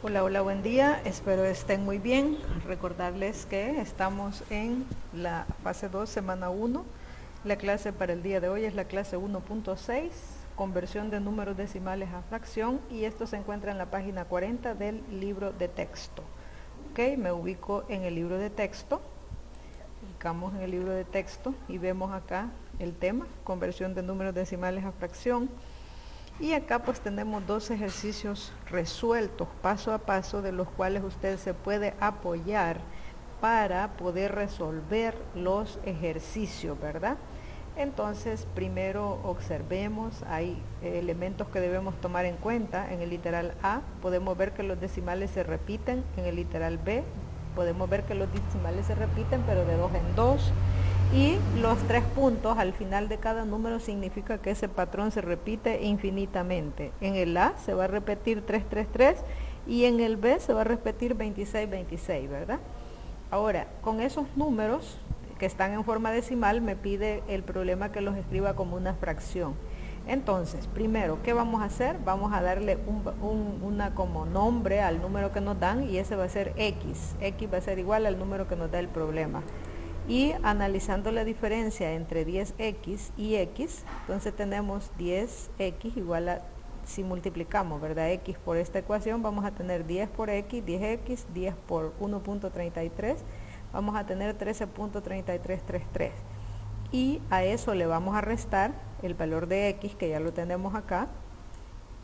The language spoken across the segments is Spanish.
Hola, hola, buen día, espero estén muy bien. Recordarles que estamos en la fase 2, semana 1. La clase para el día de hoy es la clase 1.6, conversión de números decimales a fracción, y esto se encuentra en la página 40 del libro de texto. Ok, me ubico en el libro de texto, ubicamos en el libro de texto y vemos acá el tema, conversión de números decimales a fracción. Y acá pues tenemos dos ejercicios resueltos paso a paso, de los cuales usted se puede apoyar para poder resolver los ejercicios, ¿verdad? Entonces, primero observemos, hay elementos que debemos tomar en cuenta. En el literal A podemos ver que los decimales se repiten, en el literal B podemos ver que los decimales se repiten pero de 2 en 2. Y los 3 puntos al final de cada número significa que ese patrón se repite infinitamente. En el A se va a repetir 3, 3, 3 y en el B se va a repetir 26, 26, ¿verdad? Ahora, con esos números que están en forma decimal, me pide el problema que los escriba como una fracción. Entonces, primero, ¿qué vamos a hacer? Vamos a darle una como nombre al número que nos dan, y ese va a ser X. X va a ser igual al número que nos da el problema. Y analizando la diferencia entre 10x y x, entonces tenemos 10x igual a, si multiplicamos, ¿verdad?, x por esta ecuación, vamos a tener 10 por x, 10x, 10 por 1.33, vamos a tener 13.3333. Y a eso le vamos a restar el valor de x, que ya lo tenemos acá,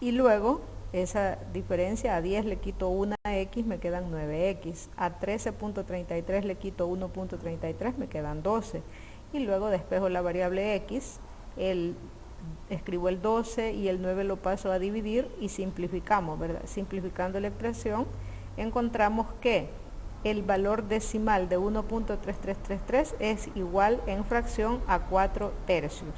y luego esa diferencia, a 10 le quito una x, me quedan 9x, a 13.33 le quito 1.33, me quedan 12, y luego despejo la variable x, escribo el 12 y el 9 lo paso a dividir y simplificamos, ¿verdad? Simplificando la expresión, encontramos que el valor decimal de 1.3333 es igual en fracción a 4 tercios.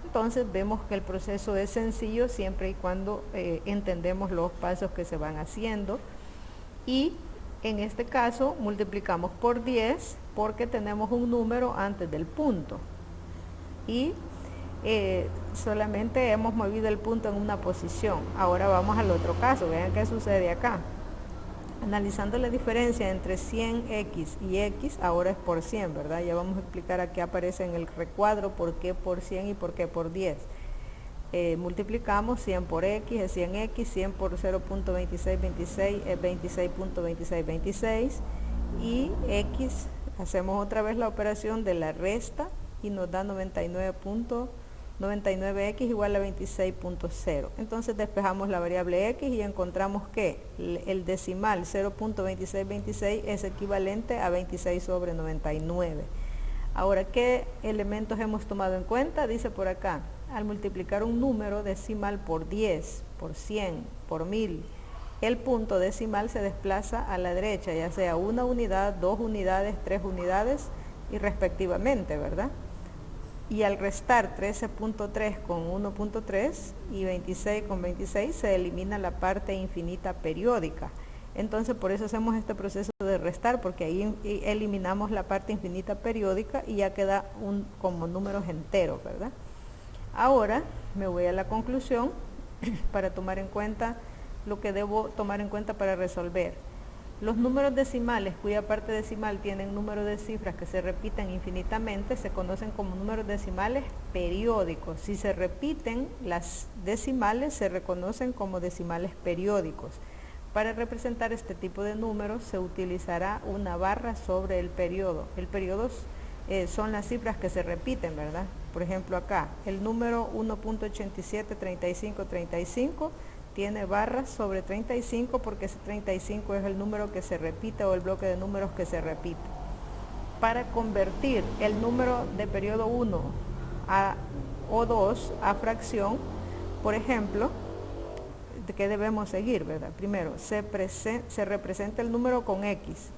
Entonces vemos que el proceso es sencillo siempre y cuando entendemos los pasos que se van haciendo. Y en este caso multiplicamos por 10 porque tenemos un número antes del punto. Y solamente hemos movido el punto en una posición. Ahora vamos al otro caso, vean qué sucede acá. Analizando la diferencia entre 100x y x, ahora es por 100, ¿verdad? Ya vamos a explicar aquí, aparece en el recuadro por qué por 100 y por qué por 10. Multiplicamos 100 por x es 100x, 100 por 0.2626 es 26.2626, y x, hacemos otra vez la operación de la resta y nos da 99x igual a 26.0. Entonces despejamos la variable x y encontramos que el decimal 0.2626 es equivalente a 26 sobre 99. Ahora, ¿qué elementos hemos tomado en cuenta? Dice por acá, al multiplicar un número decimal por 10, por 100, por 1000, el punto decimal se desplaza a la derecha, ya sea una unidad, 2 unidades, 3 unidades y respectivamente, ¿verdad? Y al restar 13.3 con 1.3 y 26 con 26 se elimina la parte infinita periódica. Entonces por eso hacemos este proceso de restar, porque ahí eliminamos la parte infinita periódica y ya queda como números enteros, ¿verdad? Ahora me voy a la conclusión para tomar en cuenta lo que debo tomar en cuenta para resolver. Los números decimales cuya parte decimal tienen número de cifras que se repiten infinitamente se conocen como números decimales periódicos. Si se repiten las decimales se reconocen como decimales periódicos. Para representar este tipo de números se utilizará una barra sobre el periodo. El periodo son las cifras que se repiten, ¿verdad? Por ejemplo acá, el número 1.873535 tiene barras sobre 35 porque ese 35 es el número que se repite o el bloque de números que se repite. Para convertir el número de periodo 1 o 2 a fracción, por ejemplo, ¿qué debemos seguir, verdad? Primero, se representa el número con x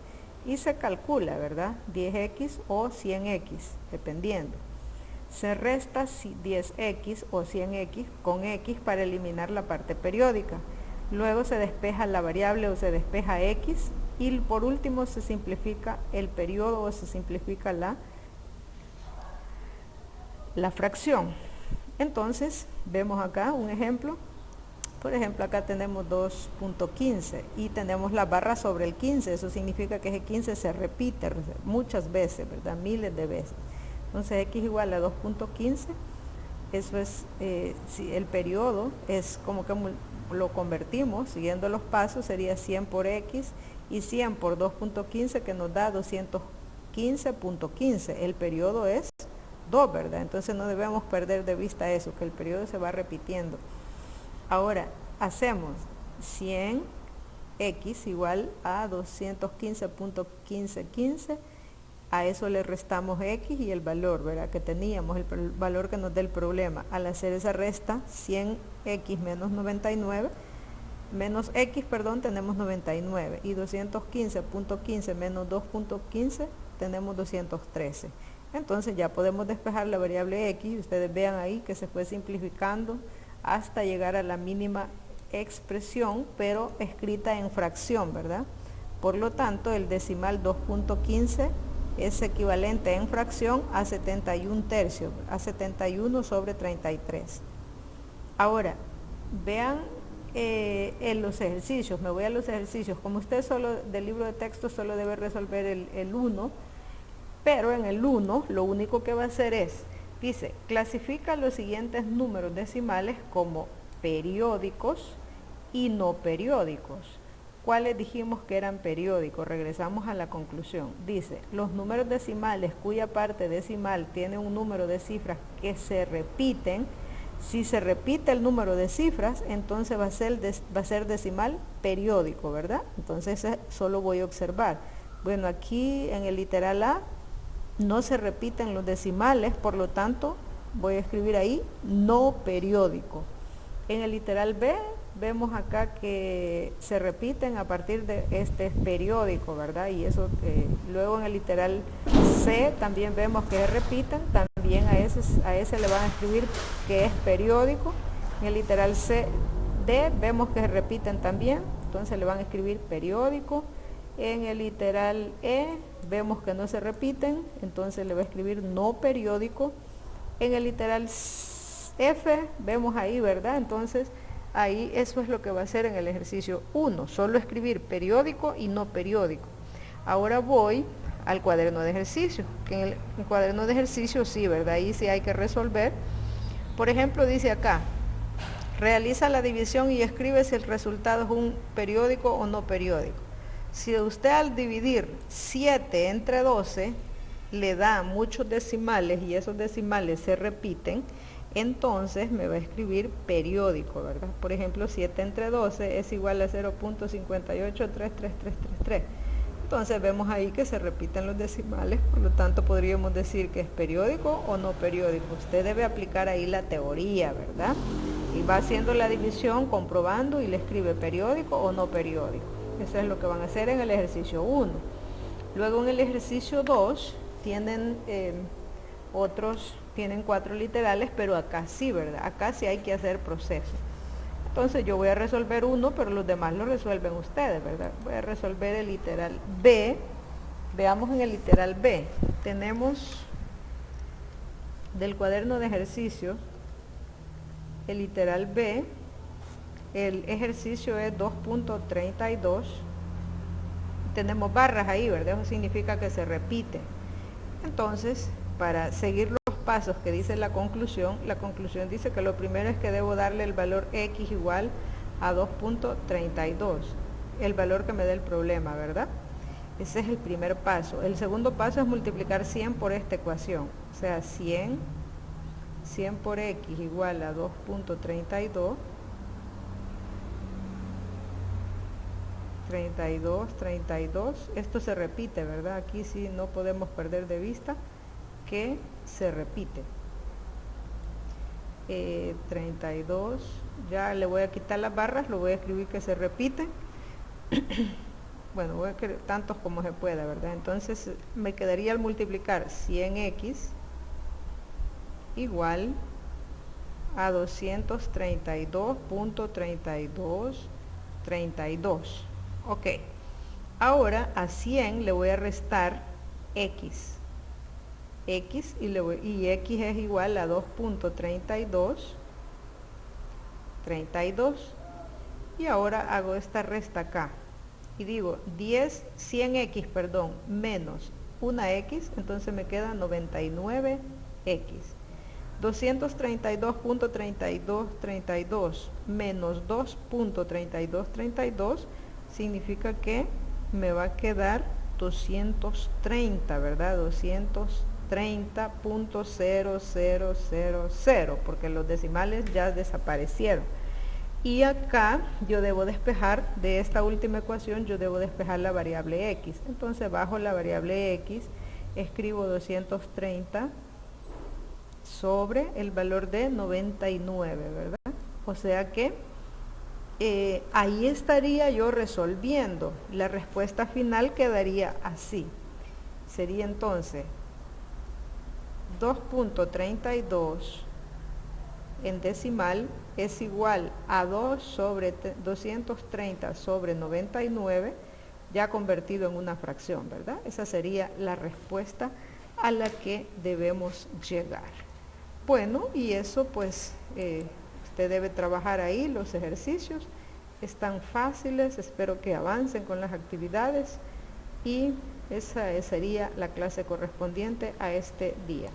y se calcula, ¿verdad?, 10x o 100x, dependiendo. Se resta 10x o 100x con x para eliminar la parte periódica. Luego se despeja la variable o se despeja x y por último se simplifica el periodo o se simplifica la fracción. Entonces vemos acá un ejemplo Por ejemplo, acá tenemos 2.15 y tenemos la barra sobre el 15. Eso significa que ese 15 se repite muchas veces, ¿verdad? Miles de veces. Entonces, x igual a 2.15. Eso es, si el periodo es como que lo convertimos, siguiendo los pasos, sería 100 por x y 100 por 2.15 que nos da 215.15. El periodo es 2, ¿verdad? Entonces no debemos perder de vista eso, que el periodo se va repitiendo. Ahora, hacemos 100x igual a 215.1515. A eso le restamos x y el valor, ¿verdad? Que teníamos, el valor que nos da el problema. Al hacer esa resta, 100x menos 99, menos x, perdón, tenemos 99. Y 215.15 menos 2.15, tenemos 213. Entonces ya podemos despejar la variable x. Ustedes vean ahí que se fue simplificando hasta llegar a la mínima expresión, pero escrita en fracción, ¿verdad? Por lo tanto, el decimal 2.15 es equivalente en fracción a 71 tercios, a 71 sobre 33. Ahora, vean en los ejercicios, me voy a los ejercicios. Como usted solo del libro de texto solo debe resolver el 1, pero en el 1 lo único que va a hacer es, dice, clasifica los siguientes números decimales como periódicos y no periódicos. ¿Cuáles dijimos que eran periódicos? Regresamos a la conclusión. Dice, los números decimales cuya parte decimal tiene un número de cifras que se repiten. Si se repite el número de cifras, entonces va a ser decimal periódico, ¿verdad? Entonces solo voy a observar. Bueno, aquí en el literal A no se repiten los decimales, por lo tanto voy a escribir ahí no periódico. En el literal B vemos acá que se repiten a partir de este periódico, ¿verdad? Y eso luego en el literal C también vemos que se repiten, también a ese le van a escribir que es periódico. En el literal D vemos que se repiten también, entonces le van a escribir periódico. En el literal E vemos que no se repiten, entonces le va a escribir no periódico. En el literal F vemos ahí, ¿verdad? Entonces ahí eso es lo que va a hacer en el ejercicio 1, solo escribir periódico y no periódico. Ahora voy al cuaderno de ejercicio, que en el cuaderno de ejercicio sí, ¿verdad? Ahí sí hay que resolver. Por ejemplo, dice acá, realiza la división y escribe si el resultado es un periódico o no periódico. Si usted al dividir 7 entre 12 le da muchos decimales y esos decimales se repiten, entonces me va a escribir periódico, ¿verdad? Por ejemplo, 7 entre 12 es igual a 0.5833333. Entonces vemos ahí que se repiten los decimales, por lo tanto podríamos decir que es periódico o no periódico. Usted debe aplicar ahí la teoría, ¿verdad? Y va haciendo la división, comprobando y le escribe periódico o no periódico. Eso es lo que van a hacer en el ejercicio 1. Luego en el ejercicio 2 tienen tienen 4 literales, pero acá sí, ¿verdad? Acá sí hay que hacer proceso. Entonces yo voy a resolver uno, pero los demás lo resuelven ustedes, ¿verdad? Voy a resolver el literal B. Veamos en el literal B. Tenemos del cuaderno de ejercicios el literal B. El ejercicio es 2.32. Tenemos barras ahí, ¿verdad? Eso significa que se repite. Entonces, para seguir los pasos que dice la conclusión dice que lo primero es que debo darle el valor x igual a 2.32, el valor que me dé el problema, ¿verdad? Ese es el primer paso. El segundo paso es multiplicar 100 por esta ecuación, o sea, 100 por x igual a 2.32, 32, esto se repite, ¿verdad? Aquí sí no podemos perder de vista que se repite. 32, ya le voy a quitar las barras, lo voy a escribir que se repite. Bueno, voy a escribir tantos como se pueda, ¿verdad? Entonces me quedaría al multiplicar 100x igual a 232.3232. Ok, ahora a 100 le voy a restar x y x es igual a 2.32, Y ahora hago esta resta acá. Y digo 100x, perdón, menos una x, entonces me queda 99x. 232.3232 menos 2.3232 significa que me va a quedar 230, ¿verdad? 230.0000, porque los decimales ya desaparecieron. Y acá yo debo despejar, de esta última ecuación, yo debo despejar la variable x. Entonces bajo la variable x, escribo 230 sobre el valor de 99, ¿verdad? O sea que ahí estaría yo resolviendo. La respuesta final quedaría así. Sería entonces 2.32 en decimal es igual a 230 sobre 99, ya convertido en una fracción, ¿verdad? Esa sería la respuesta a la que debemos llegar. Bueno, y eso pues usted debe trabajar ahí, los ejercicios están fáciles, espero que avancen con las actividades y esa sería la clase correspondiente a este día.